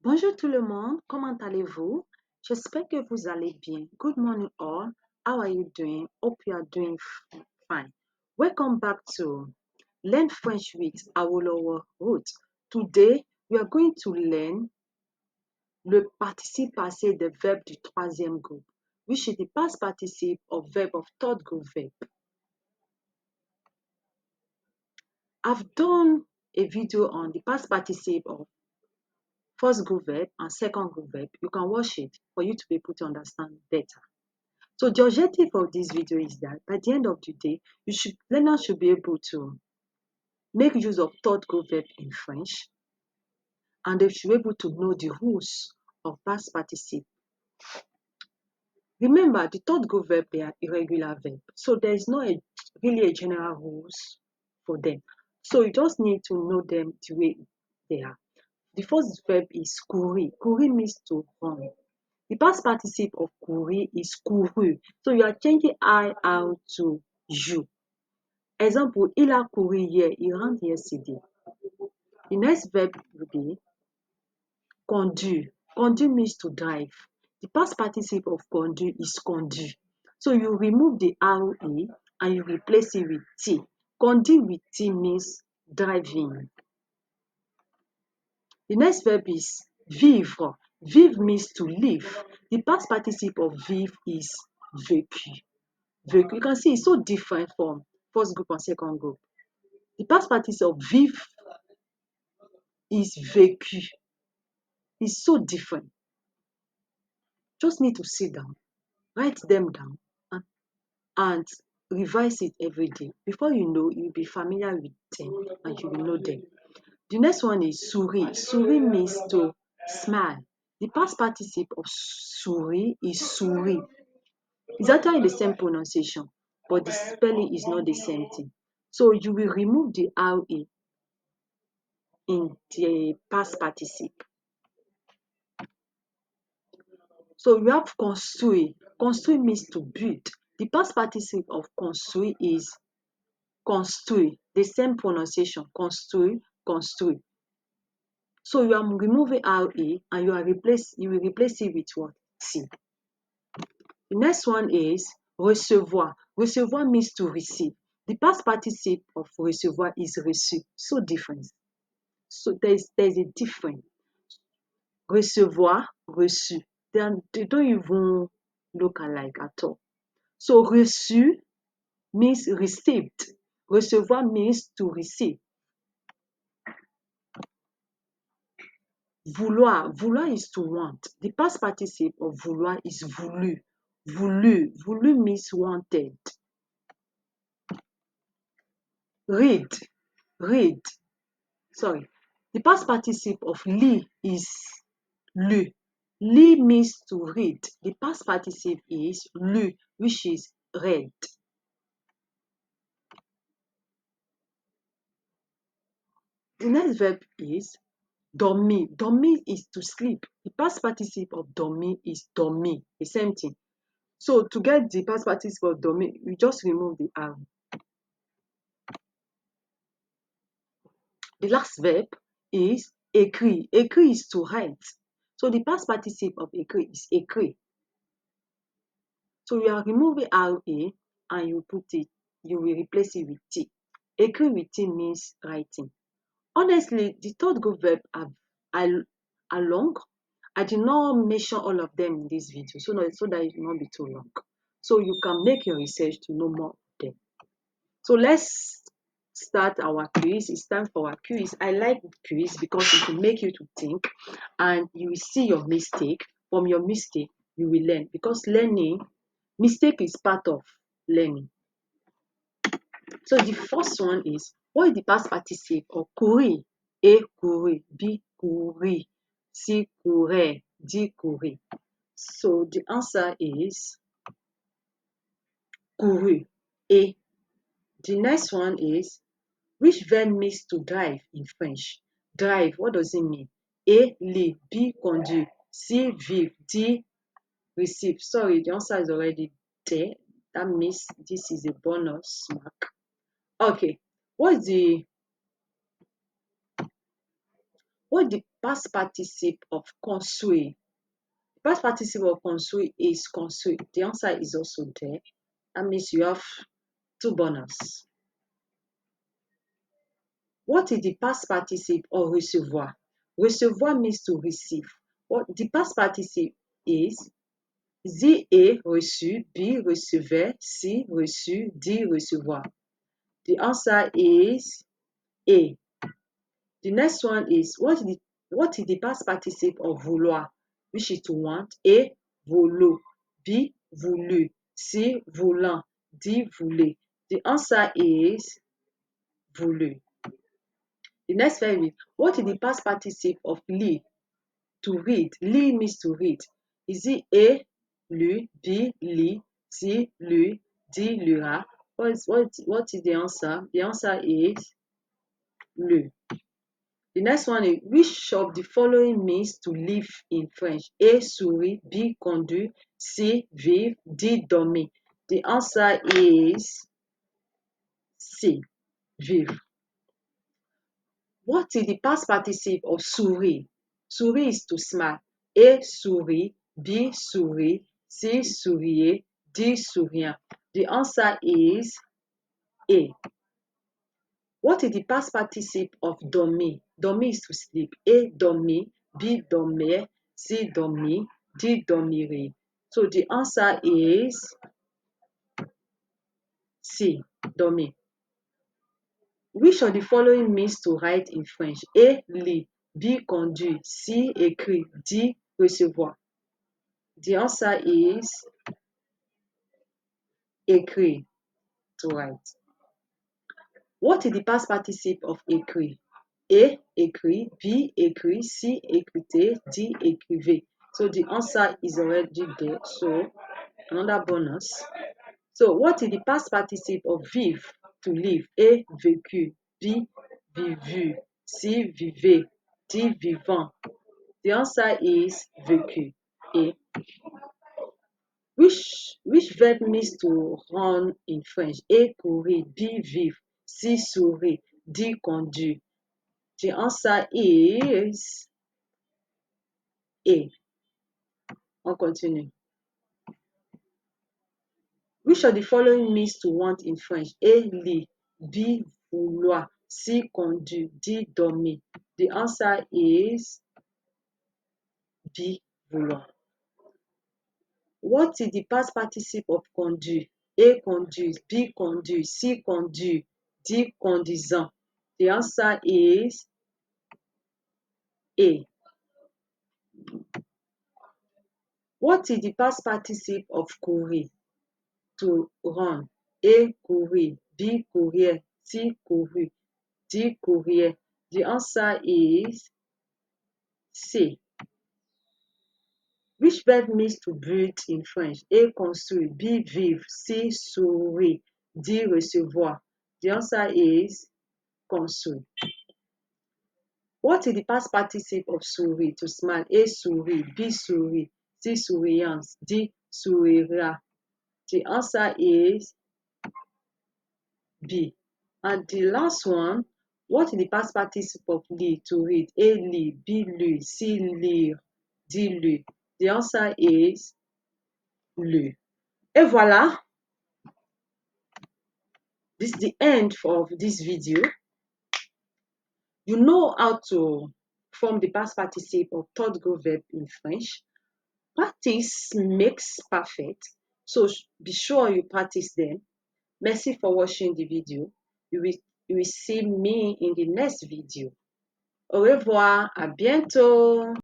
Bonjour tout le monde, comment allez-vous? J'espère que vous allez bien. Good morning all. How are you doing? Hope you are doing fine. Welcome back to Learn French with Awolowo Root. Today, we are going to learn le participe passé des verbes du troisième groupe, which is the past participe of verb of third group verb. I've done a video on the past participe of first group verb and second group verb. You can watch it for you to be able to understand better. So the objective of this video is that by the end of the day, learners should be able to make use of third group verb in French, and they should be able to know the rules of past participle. Remember, the third group verb, they are irregular verbs, so there is not really a general rules for them. So you just need to know them the way they are. The first verb is courir. Courir means to run. The past participle of courir is couru. So you are changing I out to you. Example, il a couru hier, he ran yesterday. The next verb will be conduire. Conduire means to drive. The past participle of conduire is conduire. So you remove the RE and you replace it with T. Conduire with T means driving. The next verb is vivre. Vivre means to live. The past participle of vivre is vécu. Vécu. You can see it's so different from first group and second group. The past participle of vivre is vécu. It's so different. Just need to sit down, write them down, and revise it every day. Before you know, you'll be familiar with them and you will know them. The next one is sourire. Sourire means to smile. The past participle of sourire is souris. It's actually the same pronunciation, but the spelling is not the same thing. So you will remove the RE in the past participle. So you have construire. Construire means to build. The past participle of construire is construire. The same pronunciation, construire, construire. So you are removing RE and you will replace it with what? T. The next one is recevoir. Recevoir means to receive. The past participle of recevoir is reçu. So different. So there's a difference. Recevoir, reçu. They don't even look alike at all. So reçu means received. Recevoir means to receive. Vouloir. Vouloir is to want. The past participle of vouloir is voulu. Voulu. Voulu means wanted. Read. Read. Sorry. The past participle of lire is lu. Lire means to read. The past participle is lu, which is read. The next verb is dormir. Dormir is to sleep. The past participle of dormir is dormir. The same thing. So to get the past participle of dormir, we just remove the R. The last verb is écrire. Écrire is to write. So the past participle of écrire is écrit. So you are removing RA and you will replace it with T. Écrire with T means writing. Honestly, the third group verb are long. I did not mention all of them in this video so that it will not be too long. So you can make your research to know more of them. So let's start our quiz. It's time for our quiz. I like quiz because it will make you to think and you will see your mistake. From your mistake, you will learn because mistake is part of learning. So the first one is, what is the past participle of courir? A, courir. B, courir. C, courir. D, courir. So the answer is courir. A. The next one is, which verb means to drive in French? Drive, what does it mean? A, lire. B, conduire. C, vivre. D, receive. Sorry, the answer is already there. That means this is a bonus mark. Okay, what's the past participle of construire? The past participle of construire is construire. The answer is also there. That means you have 2 bonus. What is the past participle of recevoir? Recevoir means to receive. What the past participle is A reçu, B recevait, C reçu, D recevoir. The answer is A. The next one is what is the past participle of vouloir, which is to want? A voulo, B voulu, C voulant, D voulait. The answer is voulu. The next one is what is the past participle of lire, to read? Lire means to read. Is it A lu, B lit, C lu, D lira? What is the answer? The answer is lu. The next one is which of the following means to live in French? A sourit, B conduire, C vivre, D dormir. The answer is C vivre. What is the past participle of sourire? Sourire is to smile. A sourit, B sourit, C souriait, D souriant. The answer is A. What is the past participle of dormir? Dormir is to sleep. A dormir, B dormait, C dormir, D dormirait. So the answer is C, dormir. Which of the following means to write in French? A lire, B conduire, C écrire, D recevoir. The answer is écrire, to write. What is the past participle of écrire? A écrit, B écrit, C écritait, D écrivait. So the answer is already there. So another bonus. So what is the past participle of vivre, to live? A vécu, B vivu, C vivait, D vivant. The answer is vécu. A. Which verb means to run in French? A courir, B vivre, C sourire, D conduire. The answer is A. On continue. Which of the following means to want in French? A lire, B vouloir, C conduire, D dormir. The answer is B vouloir. What is the past participle of conduire? A conduire, B conduire, C conduire, D conduisant. The answer is A. What is the past participle of courir? To run. A courir, B courir, C courir, D courir. The answer is C. Which verb means to build in French? A construire, B vivre, C sourire, D recevoir. The answer is construire. What is the past participle of sourire? To smile. A sourit, B sourit, C souriance, D sourira. The answer is B. And the last one, what is the past participle of lire? To read. A lire, B lu, C lire, D lu. The answer is lu. Et voilà, this is the end of this video. You know how to form the past participle of third group verb in French. Practice makes perfect. So be sure you practice them. Merci for watching the video. You will see me in the next video. Au revoir, à bientôt.